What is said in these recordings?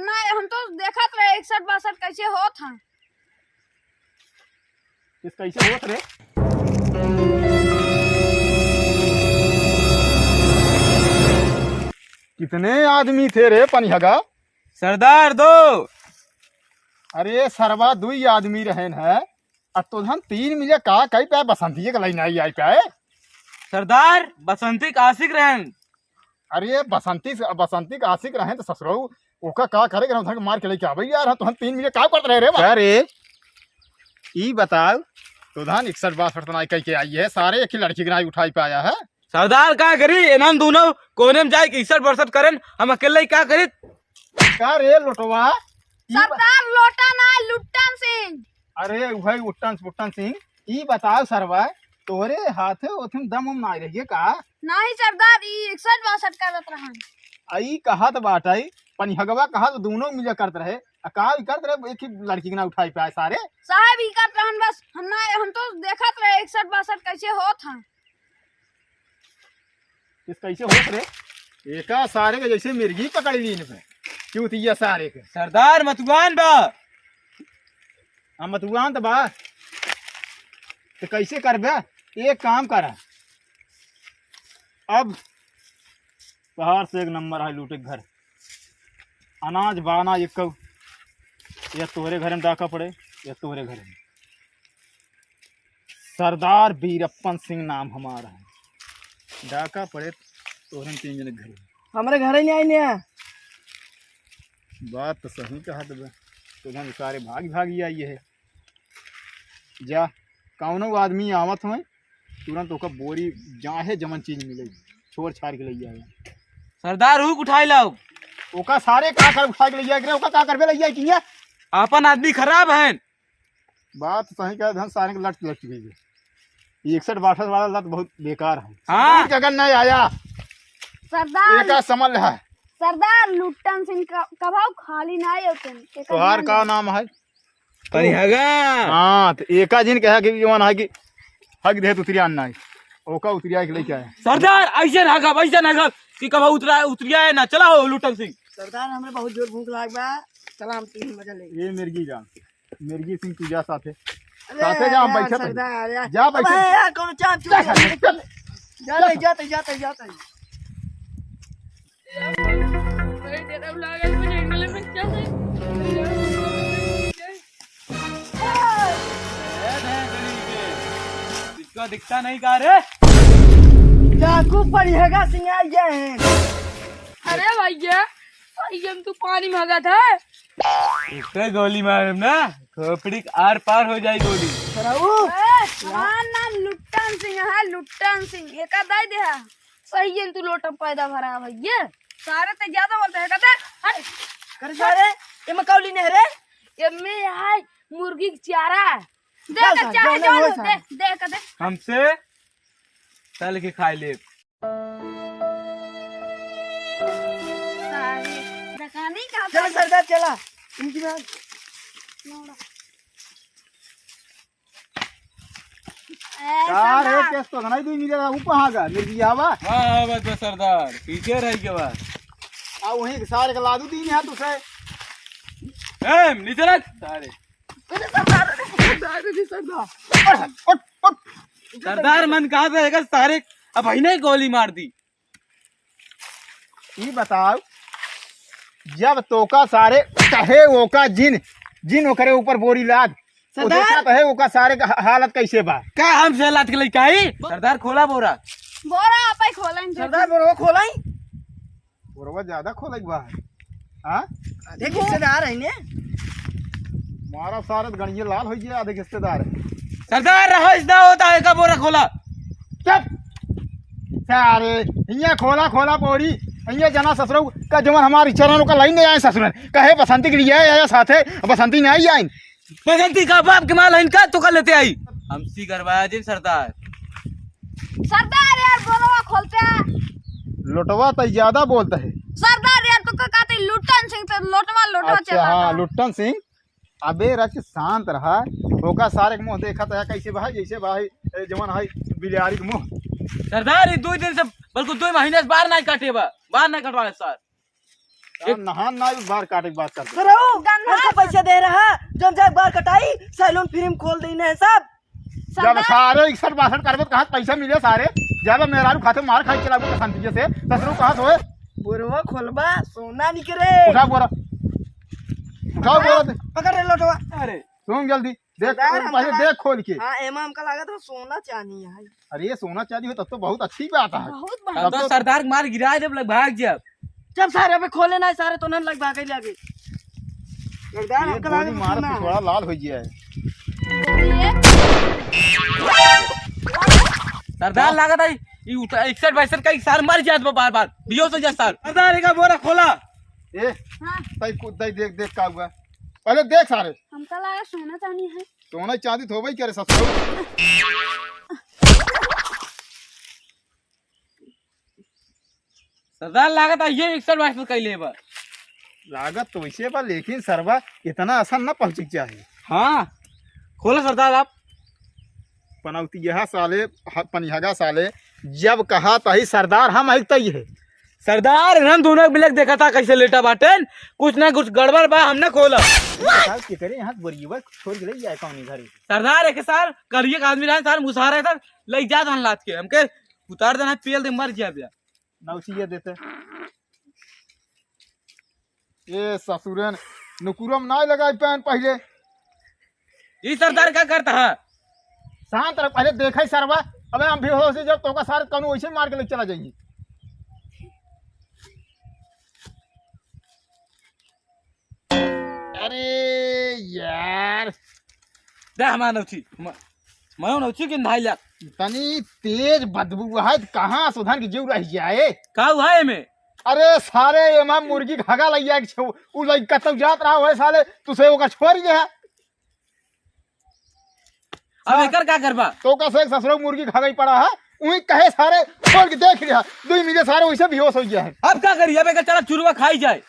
हम तो देखत रहे 61-62 कैसे होत हैं। इस कैसे होत रे? कितने आदमी थे रे पनिहगा? सरदार दो। अरे सरवा दुई आदमी रहन है और तो हम 3 मिले का कई पे बसंती के लाइन आई पे। सरदार बसंती का आशिक रहन। अरे बसंती का आशिक रहे तो ससुरऊ ओका का करे के मार के लेके आवे यार। तो हम 3 मिले का करते रहे रे? अरे ई बताओ तो धान 61-62 नाई कह के आई है, सारे एक ही लड़की के नाई उठाई पे आया है। सरदार का करी एनाम दोनों कोने में जाए 61-62 करन, हम अकेले ही क्या करी? का रे लोटवा? सरदार लोटा ना लुट्टन सिंह। अरे भाई उट्टन सिंह ई बताओ सरवा तोरे हाथे ओथम दम ना रहिए का? नहीं सरदार ई 61-62 करत रहन। आई कहत बाटई पनिहगवा कहत दोनों मिले करत रहे का करत रहे एक ही लड़की के ना उठाई पे आए सारे। साहब ई करत रहन बस। हम तो देखत रहे 61-62 कैसे होत हैं। इस कैसे होत रे? एका सारे के जैसे मिर्गी पकड़ ली इनपे क्यों तिया सारे के। सरदार मतुआन बा। हम मतुआन तो बा तो कैसे करबे? एक काम कर, अब बाहर से एक नंबर है लूटे घर अनाज बाना एक या तोहरे घर में डाका पड़े या तोहरे घर में। सरदार वीरप्पन सिंह नाम हमारा है, डाका पड़े तोहरे 3 जने घर। हमारे घर ही नहीं आई ने। बात तो सही कहा तो हम सारे भागी आई है। जा कौनो आदमी आवत हुए तुरंत ओका बोरी जाहे जमन चीज मिलेगी छोड़ छाड़ के ले जाएगा। सरदार हुक उठाई लाओ। ओका सारे का कर उठा के ले जाए ओका का करबे ले जाए किया? अपन आदमी खराब है। बात सही कहा धन सारे के लट गई है। 61-62 वाला लत बहुत बेकार है। हाँ अगर नहीं आया सरदार एका समझ है। सरदार लुट्टन सिंह कभाव खाली नहीं होते। तोहार का नाम है? पनिहगा। हाँ तो एका जिन कहा कि जवान है कि हक दे उतरिया अन्ना है ओका उतरिया के लेके आया। सरदार ऐसे नागब कि कब उतरिया है ना। चला हो लुट्टन सिंह। सरदार हमें बहुत जोर भूख लाग बा, चला हम 3 मजा ले। ये मिर्गी जा मिर्गी सिंह तू जा साथे अरे जा हम बैठे सरदार यार जा बैठे। अबे यार कौन चांद चूर जाते इसका दिखता नहीं का रे? चाकू पनिहगा सिंह आ गए हैं। अरे भैया हम तो पानी मांगा था। इस पे गोली मार ना खोपड़ी आर पार हो जाए गोली। हमारा नाम लुट्टन सिंह है। लुट्टन सिंह एक दाई दे है। सही है तू लोटा पैदा भरा है भैया। सारे तो ज्यादा बोलते हैं कहते हट कर जा रे ये मकौली ने रे। ये में है मुर्गी की चारा दे के चाहे जोड़ दे के दे हमसे तल के खाई ले। सारे दकानी का चल सरदार चला इनकी बात यार एक केस तो नहीं दी मिलेगा ऊपर हागा मिर्गी आवा। हाँ बस सरदार पीछे रह के बाद आ वहीं के सारे के लादू दी है तुसे। नीचे रख सारे। सरदार मन कहा रहेगा सारे अब भाई ने गोली मार दी। ये बताओ जब तोका सारे कहे ओका जिन ओकरे ऊपर बोरी लाद सरदार कहे ओका सारे का हालत कैसे बा? क्या हमसे लात के लेके आई? सरदार खोला बोरा। बोरा आपे खोलन सरदार बोरो खोलाई बोरवा ज्यादा खोलक बा। हां देख हिस्सेदार है ने मारा सारे गणिये लाल हो गया आधे हिस्सेदार। सरदार रहसदा होता है का बोरा खोला। चुप सारे हिया खोला बोरी हिया जना ससुर का जवन हमारी चरणों का लाइन नहीं आए ससुर कहे बसंती के लिए आया साथे बसंती नहीं आई। बसंती का बाप के माल इनका तो कर लेते आई। हमसी करवाया जी सरदार। सरदार यार बोरा खोलते हैं। लोटवा तो ज्यादा बोलता है। सरदार यार तो कहते लुट्टन सिंह तो लोटवा अच्छा चला। हाँ लुट्टन सिंह अबे रच शांत रहा ओका सारे के मुंह देखा था कैसे भाई जैसे भाई जवन है बिलारी के मुंह। सरदार ये 2 दिन से बल्कि 2 महीने से बाहर नहीं काटे बा बाहर नहीं कटवाए सर। नहान ना बार काटे की बात करते। सराऊ गंधा हमको पैसे दे रहा है जब जाए बार कटाई सैलून फिल्म खोल देने है सब। जब सरदार सारे 61-62 करबे तो कहाँ से पैसा मिले सारे जब मेरा खाते मार खाई चला शांति से ससुर कहाँ से होए बुरवा खोलबा सोना निकले। उठा बोरा उठाओ बोरा दे। पकड़ रे लोटवा। अरे सुन जल्दी देख सरदार, हम पहले कहा- देख खोल के। हाँ एमा हमका लगा था सोना चांदी है। अरे ये सोना चांदी हो तब तो बहुत अच्छी बात है। बहुत अब बढ़िया। तो सरदार मार गिरा जब लग भाग जब जब सारे पे खोले ना सारे तो नन लग भागे लगे। सरदार ये हमका गोली लगा मार सोना है। पिछवाड़ा लाल हो गया है। सरदार लागत है 61-62 का साल मर जात बार बार बियो से जा सर सरदार एक बोरा खोला। ए हाँ तई देख देख का हुआ पहले देख सारे हमका लगा सोना चांदी है। सोना चांदी तो होबई करे ससुर। सरदार लागत है ये 61-62 कैले बा। लागत तो वैसे बा लेकिन सरवा इतना आसान ना पहुंच चाहिए। हाँ खोलो सरदार आप। पनौती यह साले पनिहगा साले जब कहा तही सरदार हम आइता ही है। सरदार हम दोनों बिलक देखा था कैसे लेटा बाटन कुछ ना कुछ गड़बड़ बा हमने खोला। साहब के करे यहाँ बोरियवा छोड़ के ले जाए कौन घर सरदार एक साल करिए आदमी रहा सर मुसहारा है सर ले जा धान लाद के हमके उतार देना पेल दे मर जा नौसिया देते ये ससुरन नुकुरम ना लगाई पैन पहले ये सरदार क्या करता है। शांत रह पहले देखा सरवा अबे हम भी हो से जब तो का सारे कानून वैसे मार के लेके चला जाएंगे। अरे यार दे हमारा नौची मैं नौची के नहाई ला तनी तेज बदबू है कहाँ सुधार की जीव रह जाए। का हुआ है में अरे सारे एमा मुर्गी खागा लइया के उ लइ कतौ जात रहा है साले तू से ओका छोड़ गया अब एकर का करबा तो का से ससुर मुर्गी खागा पड़ा है उही कहे सारे छोड़ के देख लिया 2 मिनट सारे वैसे बेहोश हो गया है। अब क्या करी अब एकर चला चुरवा खाई जाए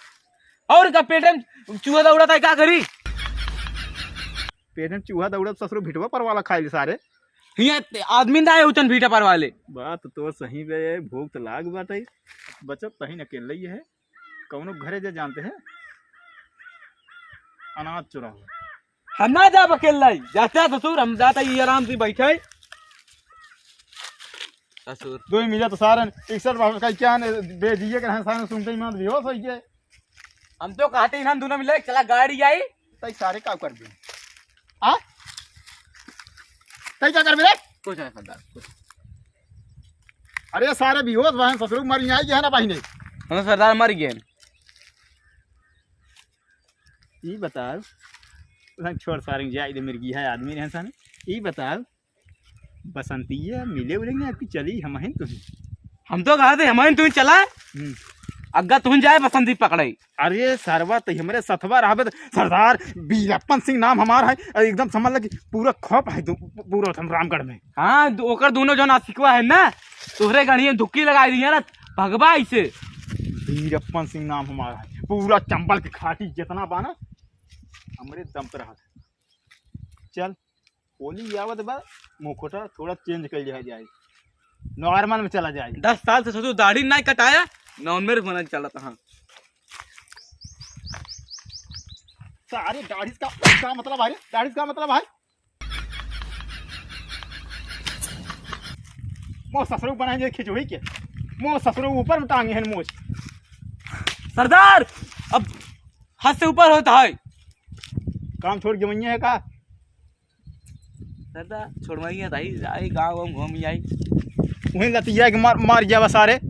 और का पेट में चूहा दौड़ता है क्या करी पेट में चूहा दौड़ा ससुर भिटवा पर वाला खाई सारे हिया आदमी ना है उचन भीटा पर वाले बात तो सही बे भूख तो लाग बाटे बचत तही न अकेले ही है कौनो घरे जे जानते हैं अनाज चुरा हुआ हम ना जा अकेला ही जाता ससुर हम जाता ही आराम से बैठे ससुर 2 मिनट तो सारे 61 का क्या बे दिए के सारे सुनते ही मान बेहोश हो गए। हम तो कहते ही हम दोनों मिले चला गाड़ी आई तई सारे का कर दिए आ तई क्या कर बे कुछ है सरदार कुछ अरे सारे बेहोश बहन ससुर मर आई है ना बहिने हम सरदार मर गए ई बताओ छोड़ सारे जाए दे मिर्गी है आदमी रहे सन ई बताओ बसंतीया मिले उलेंगे आपकी चली हम हैं तुम हम तो कहा थे हमारे तुम चला अग्गा तुम जाए बसंती पकड़ाई अरे सरवा तो हमरे सथवा रहा सरदार बीरप्पन सिंह नाम हमारा है एकदम समझ लगे पूरा खप है पूरा हम रामगढ़ में। हाँ ओकर दोनों जो नासिकवा है ना तोहरे गाड़ी धुक्की लगाई दी है ना भगवा ऐसे बीरप्पन सिंह नाम हमारा है पूरा चंबल की खाटी जितना बाना हमरे दम पर रहा चल होली आवत बा मुखोटा थोड़ा चेंज कर लिया जाए नॉर्मल में चला जाए। 10 साल से सोचो दाढ़ी नहीं कटाया नॉन में होना चला था सारे दाढ़ी का मतलब है दाढ़ी का मतलब है मो ससुर बनाएंगे खिचड़ी के मो ससुर ऊपर में टांगे हैं मोच सरदार अब हाथ से ऊपर होता है काम छोड़ के वही है का सरदार छोड़वाइए गाँव घूम आई वहीं लतिया के मार जावा सारे।